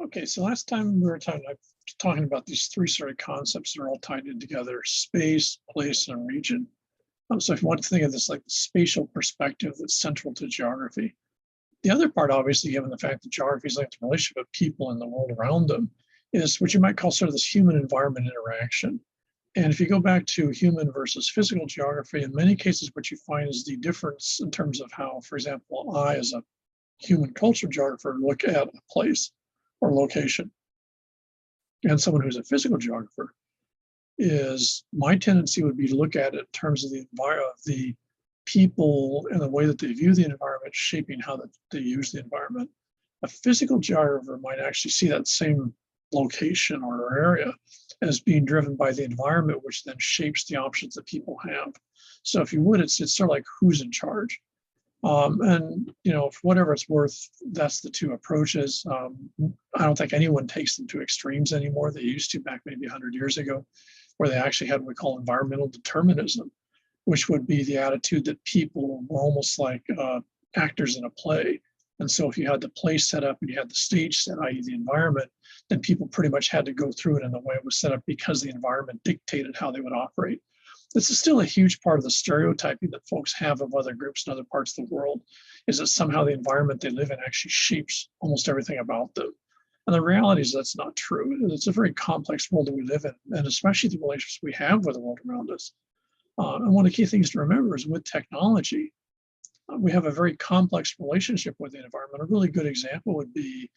Okay, so last time we were talking about these three sort of concepts that are all tied in together: space, place, and region. So if you want to think of this like the spatial perspective that's central to geography. The other part, obviously, given the fact that geography is like the relationship of people and the world around them, is what you might call sort of this human environment interaction. And if you go back to human versus physical geography, in many cases, what you find is the difference in terms of how, for example, I, as a human culture geographer, look at a place or location, and someone who's a physical geographer is my tendency would be to look at it in terms of the environment, the people, and the way that they view the environment shaping how they use the environment. A physical geographer might actually see that same location or area as being driven by the environment, which then shapes the options that people have. So if you would, it's sort of like who's in charge. And for whatever it's worth, that's the two approaches. I don't think anyone takes them to extremes anymore. They used to back maybe 100 years ago, where they actually had what we call environmental determinism, which would be the attitude that people were almost like actors in a play. And so if you had the play set up and you had the stage set, i.e. the environment, then people pretty much had to go through it in the way it was set up because the environment dictated how they would operate. This is still a huge part of the stereotyping that folks have of other groups in other parts of the world, is that somehow the environment they live in actually shapes almost everything about them. And the reality is that's not true. It's a very complex world that we live in, and especially the relationships we have with the world around us. And one of the key things to remember is with technology, we have a very complex relationship with the environment. A really good example would be,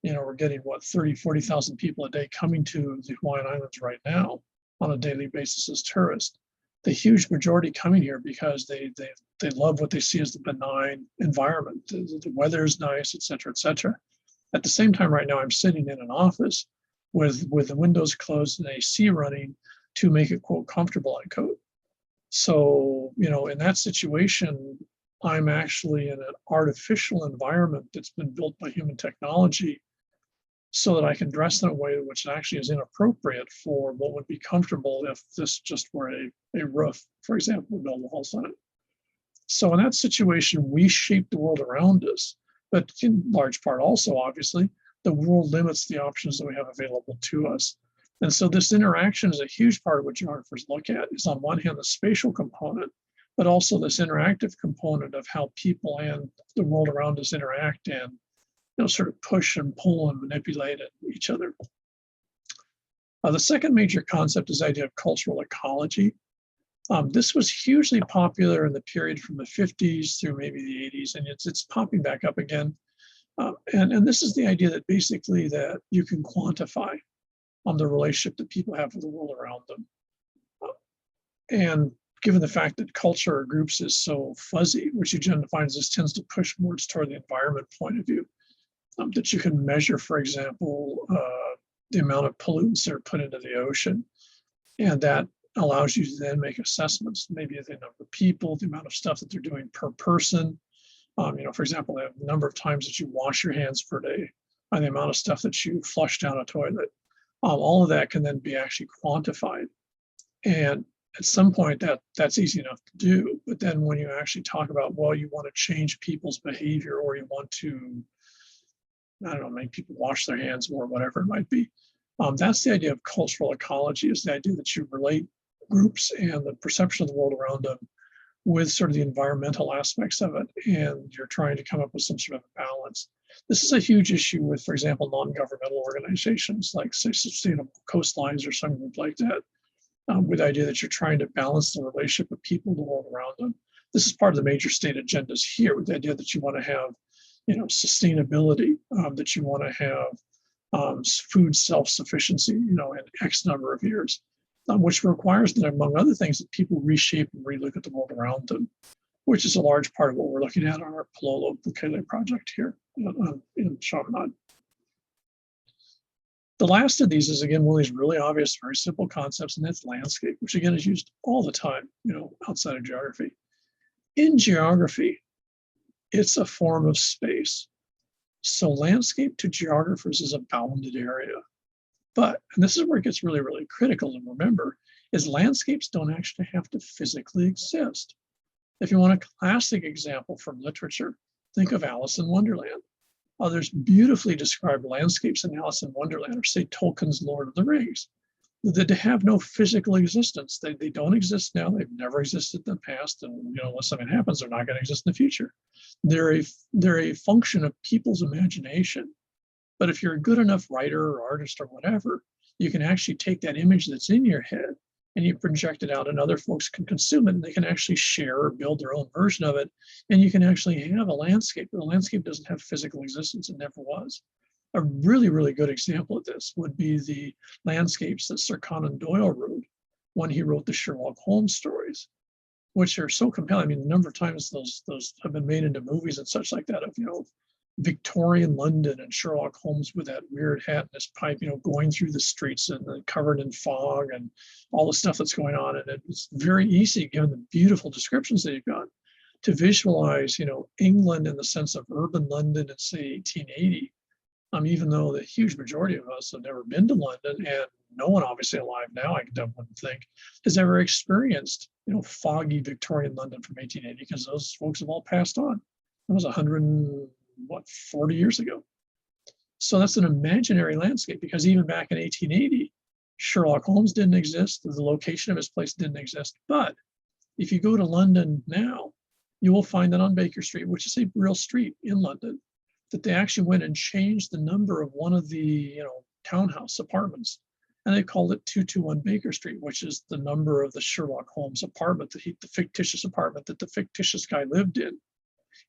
we're getting 40,000 people a day coming to the Hawaiian Islands right now on a daily basis as tourists. The huge majority coming here because they love what they see as the benign environment. The weather is nice, et cetera, et cetera. At the same time, right now, I'm sitting in an office with the windows closed and AC running to make it, quote, comfortable, unquote. So, in that situation, I'm actually in an artificial environment that's been built by human technology so that I can dress in a way which actually is inappropriate for what would be comfortable if this just were a roof, for example, with no walls on it. So in that situation, we shape the world around us, but in large part also, obviously, the world limits the options that we have available to us. And so this interaction is a huge part of what geographers look at, is on one hand, the spatial component, but also this interactive component of how people and the world around us interact and sort of push and pull and manipulate each other. The second major concept is the idea of cultural ecology. This was hugely popular in the period from the 50s through maybe the 80s, and it's popping back up again. And this is the idea that basically that you can quantify the relationship that people have with the world around them. And given the fact that culture or groups is so fuzzy, which you generally find is this tends to push more toward the environment point of view, that you can measure, for example, the amount of pollutants that are put into the ocean. And that allows you to then make assessments, maybe the number of people, the amount of stuff that they're doing per person. For example, the number of times that you wash your hands per day, and the amount of stuff that you flush down a toilet. All of that can then be actually quantified. And at some point that's easy enough to do. But then when you actually talk about, well, you want to change people's behavior, or you want to, make people wash their hands more, whatever it might be. That's the idea of cultural ecology, is the idea that you relate groups and the perception of the world around them with sort of the environmental aspects of it, and you're trying to come up with some sort of balance. This is a huge issue with, for example, non-governmental organizations like, say, Sustainable Coastlines or something like that, with the idea that you're trying to balance the relationship of people, the world around them. This is part of the major state agendas here, with the idea that you want to have, sustainability, that you want to have food self-sufficiency, in X number of years, which requires that, among other things, that people reshape and relook at the world around them, which is a large part of what we're looking at on our Palolo Bukele project here in Chaminade. The last of these is, again, one of these really obvious, very simple concepts, and that's landscape, which again is used all the time, outside of geography. In geography, it's a form of space. So landscape to geographers is a bounded area. But, and this is where it gets really, really critical to remember, is landscapes don't actually have to physically exist. If you want a classic example from literature, think of Alice in Wonderland. There's beautifully described landscapes in Alice in Wonderland, or say Tolkien's Lord of the Rings, that have no physical existence. They don't exist now. They've never existed in the past, and unless something happens, they're not going to exist in the future. They're a function of people's imagination. But if you're a good enough writer or artist or whatever, you can actually take that image that's in your head and you project it out, and other folks can consume it, and they can actually share or build their own version of it. And you can actually have a landscape. The landscape doesn't have physical existence. It never was. A really, really good example of this would be the landscapes that Sir Conan Doyle wrote when he wrote the Sherlock Holmes stories, which are so compelling. I mean, the number of times those have been made into movies and such like that, of Victorian London and Sherlock Holmes with that weird hat and his pipe, going through the streets and covered in fog and all the stuff that's going on. And it's very easy, given the beautiful descriptions that you've got, to visualize, England in the sense of urban London in, say, 1880. Even though the huge majority of us have never been to London, and no one obviously alive now, I wouldn't think, has ever experienced, foggy Victorian London from 1880, because those folks have all passed on. That was 40 years ago. So that's an imaginary landscape, because even back in 1880, Sherlock Holmes didn't exist. The location of his place didn't exist. But if you go to London now, you will find that on Baker Street, which is a real street in London, that they actually went and changed the number of one of the townhouse apartments, and they called it 221 Baker Street, which is the number of the Sherlock Holmes apartment, the fictitious apartment that the fictitious guy lived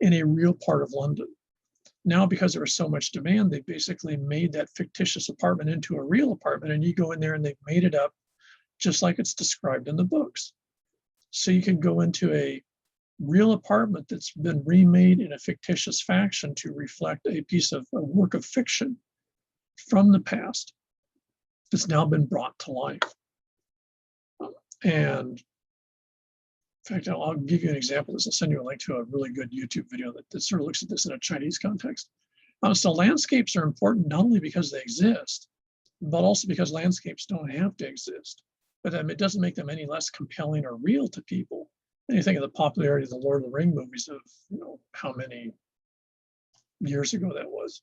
in a real part of London. Now, because there was so much demand, they basically made that fictitious apartment into a real apartment, and you go in there and they've made it up just like it's described in the books. So you can go into a real apartment that's been remade in a fictitious fashion to reflect a piece of a work of fiction from the past that's now been brought to life. And in fact, I'll give you an example. I'll send you a link to a really good YouTube video that sort of looks at this in a Chinese context. So landscapes are important not only because they exist, but also because landscapes don't have to exist. But it doesn't make them any less compelling or real to people. And you think of the popularity of the Lord of the Rings movies of, how many years ago that was,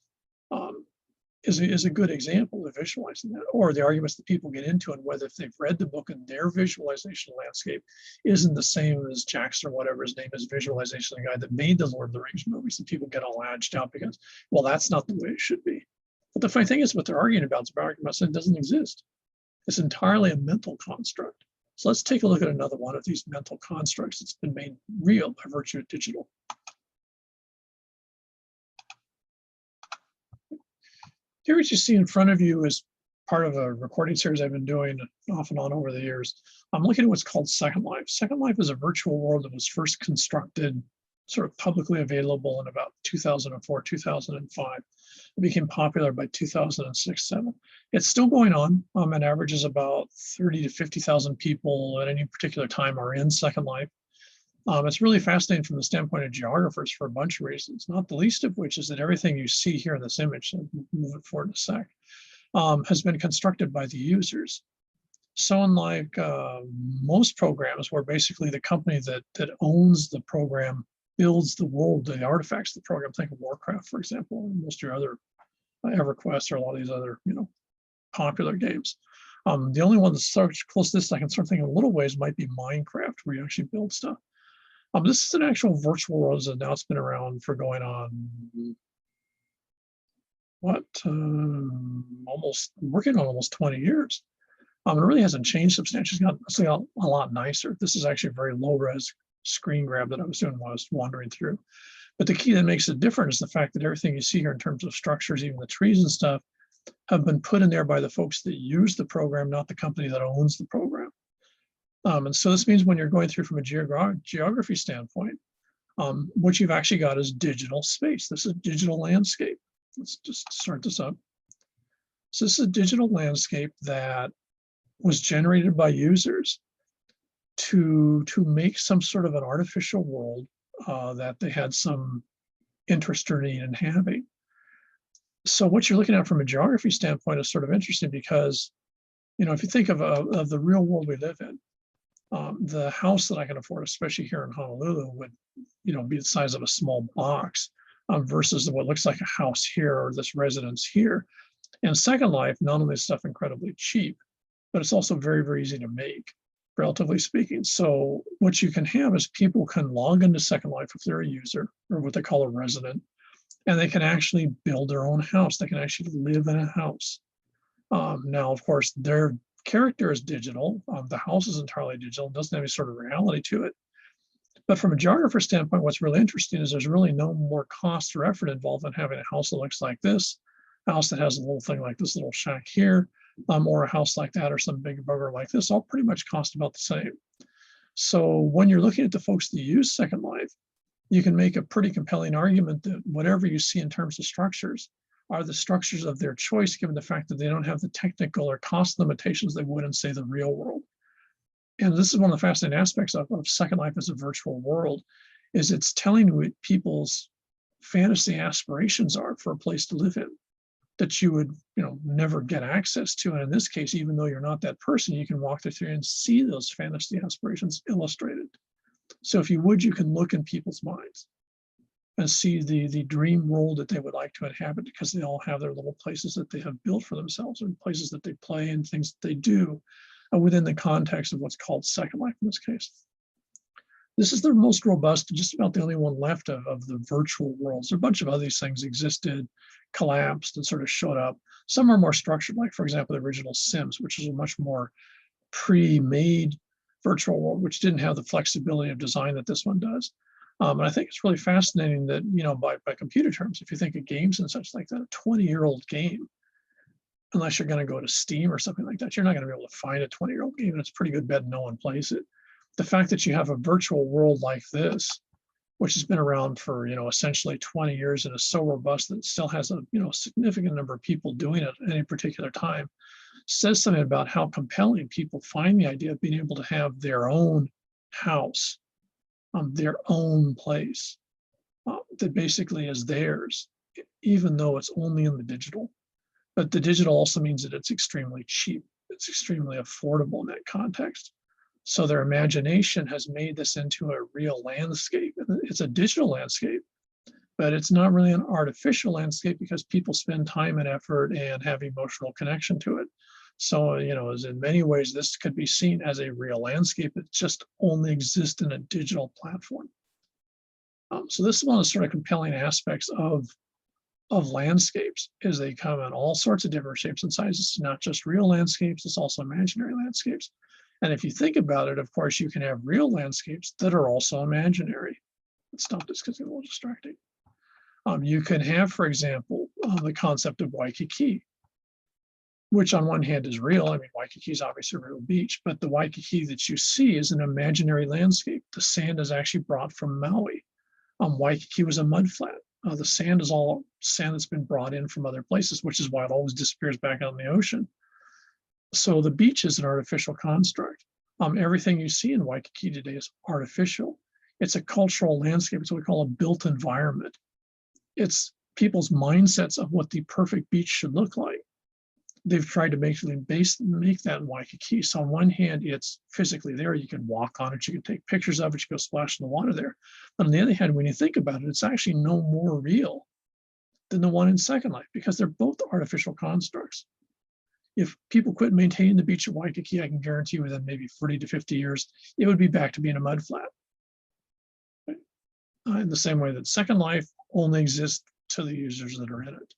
is a good example of visualizing that. Or the arguments that people get into, and whether if they've read the book and their visualization landscape isn't the same as Jackson or whatever his name is, visualization of the guy that made the Lord of the Rings movies, and people get all edged out because, well, that's not the way it should be. But the funny thing is, what they're arguing about is something that doesn't exist. It's entirely a mental construct. So let's take a look at another one of these mental constructs that's been made real by virtue of digital. Here, what you see in front of you is part of a recording series I've been doing off and on over the years. I'm looking at what's called Second Life. Second Life is a virtual world that was first constructed, sort of publicly available in about 2004, 2005. It became popular by 2006-07. It's still going on. It averages about 30 to 50,000 people at any particular time are in Second Life. It's really fascinating from the standpoint of geographers for a bunch of reasons, not the least of which is that everything you see here in this image, so I'll move it forward in a sec, has been constructed by the users. So unlike most programs where basically the company that owns the program builds the world, the artifacts of the program, think of Warcraft, for example, and most of your other EverQuest or a lot of these other, popular games. The only one that's sort of close to this, I can start thinking a little ways, might be Minecraft, where you actually build stuff. This is an actual virtual world, and now it's been around for going on, working on almost 20 years. It really hasn't changed substantially. It's got a lot nicer. This is actually a very low-res screen grab that I was doing while I was wandering through. But the key that makes it different is the fact that everything you see here in terms of structures, even the trees and stuff, have been put in there by the folks that use the program, not the company that owns the program. And so this means when you're going through from a geography standpoint, what you've actually got is digital space. This is digital landscape. Let's just start this up. So this is a digital landscape that was generated by users to make some sort of an artificial world that they had some interest or need in having. So what you're looking at from a geography standpoint is sort of interesting because, if you think of the real world we live in, the house that I can afford, especially here in Honolulu, would, be the size of a small box. versus what looks like a house here or this residence here. And Second Life, not only is stuff incredibly cheap, but it's also very, very easy to make, relatively speaking. So what you can have is people can log into Second Life if they're a user or what they call a resident, and they can actually build their own house. They can actually live in a house. Now, of course, their character is digital. The house is entirely digital, doesn't have any sort of reality to it. But from a geographer standpoint, what's really interesting is there's really no more cost or effort involved in having a house that looks like this, a house that has a little thing like this little shack here, or a house like that, or some big bugger like this, all pretty much cost about the same. So when you're looking at the folks that use Second Life, you can make a pretty compelling argument that whatever you see in terms of structures are the structures of their choice, given the fact that they don't have the technical or cost limitations they would in, say, the real world. And this is one of the fascinating aspects of Second Life as a virtual world, is it's telling what people's fantasy aspirations are for a place to live in that you would, never get access to. And in this case, even though you're not that person, you can walk through and see those fantasy aspirations illustrated. So if you would, you can look in people's minds and see the dream world that they would like to inhabit, because they all have their little places that they have built for themselves and places that they play and things that they do within the context of what's called Second Life in this case. This is the most robust, just about the only one left of the virtual worlds. A bunch of other these things existed, collapsed, and sort of showed up. Some are more structured, like, for example, the original Sims, which is a much more pre-made virtual world, which didn't have the flexibility of design that this one does. And I think it's really fascinating that, by computer terms, if you think of games and such like that, a 20-year-old game, unless you're going to go to Steam or something like that, you're not going to be able to find a 20-year-old game, and it's pretty good bet no one plays it. The fact that you have a virtual world like this, which has been around for, essentially 20 years and is so robust that it still has a, significant number of people doing it at any particular time, says something about how compelling people find the idea of being able to have their own house, their own place that basically is theirs, even though it's only in the digital. But the digital also means that it's extremely cheap. It's extremely affordable in that context. So their imagination has made this into a real landscape. It's a digital landscape, but it's not really an artificial landscape because people spend time and effort and have emotional connection to it. So, as in many ways, this could be seen as a real landscape that just only exists in a digital platform. So this is one of the sort of compelling aspects of landscapes, is they come in all sorts of different shapes and sizes. It's not just real landscapes, it's also imaginary landscapes. And if you think about it, of course, you can have real landscapes that are also imaginary. Let's stop this because it's a little distracting. You can have, for example, the concept of Waikiki, which on one hand is real. I mean, Waikiki is obviously a real beach, but the Waikiki that you see is an imaginary landscape. The sand is actually brought from Maui. Waikiki was a mud flat. The sand is all sand that's been brought in from other places, which is why it always disappears back out in the ocean. So the beach is an artificial construct. Everything you see in Waikiki today is artificial. It's a cultural landscape. It's what we call a built environment. It's people's mindsets of what the perfect beach should look like. They've tried to make that in Waikiki. So on one hand, it's physically there. You can walk on it. You can take pictures of it. You can go splash in the water there. But on the other hand, when you think about it, it's actually no more real than the one in Second Life, because they're both artificial constructs. If people quit maintaining the beach at Waikiki, I can guarantee you within maybe 40 to 50 years, it would be back to being a mud flat. In the same way that Second Life only exists to the users that are in it.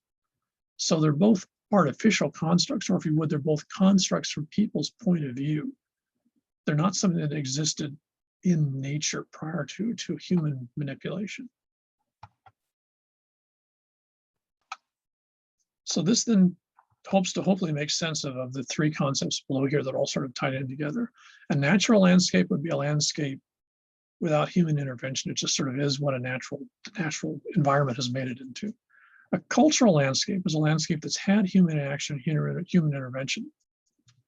So they're both artificial constructs, or if you would, they're both constructs from people's point of view. They're not something that existed in nature prior to human manipulation. So this then hopes to hopefully make sense of the three concepts below here that are all sort of tied in together. A natural landscape would be a landscape without human intervention. It just sort of is what a natural environment has made it into. A cultural landscape is a landscape that's had human action, human intervention.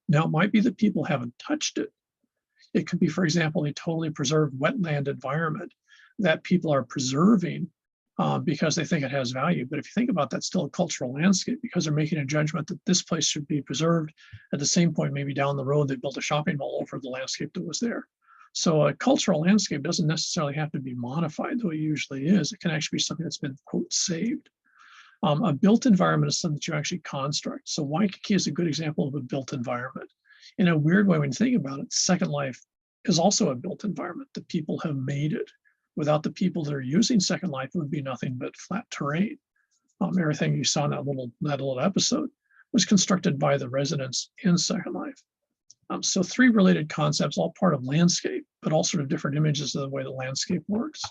Now, it might be that people haven't touched it. It could be, for example, a totally preserved wetland environment that people are preserving because they think it has value. But if you think about that, still a cultural landscape, because they're making a judgment that this place should be preserved. At the same point, maybe down the road, they built a shopping mall over the landscape that was there. So a cultural landscape doesn't necessarily have to be modified the way it usually is. It can actually be something that's been, quote, saved. A built environment is something that you actually construct. So Waikiki is a good example of a built environment. In a weird way, when you think about it, Second Life is also a built environment. The people have made it. Without the people that are using Second Life, it would be nothing but flat terrain. Everything you saw in that little episode was constructed by the residents in Second Life. So three related concepts, all part of landscape, but all sort of different images of the way the landscape works.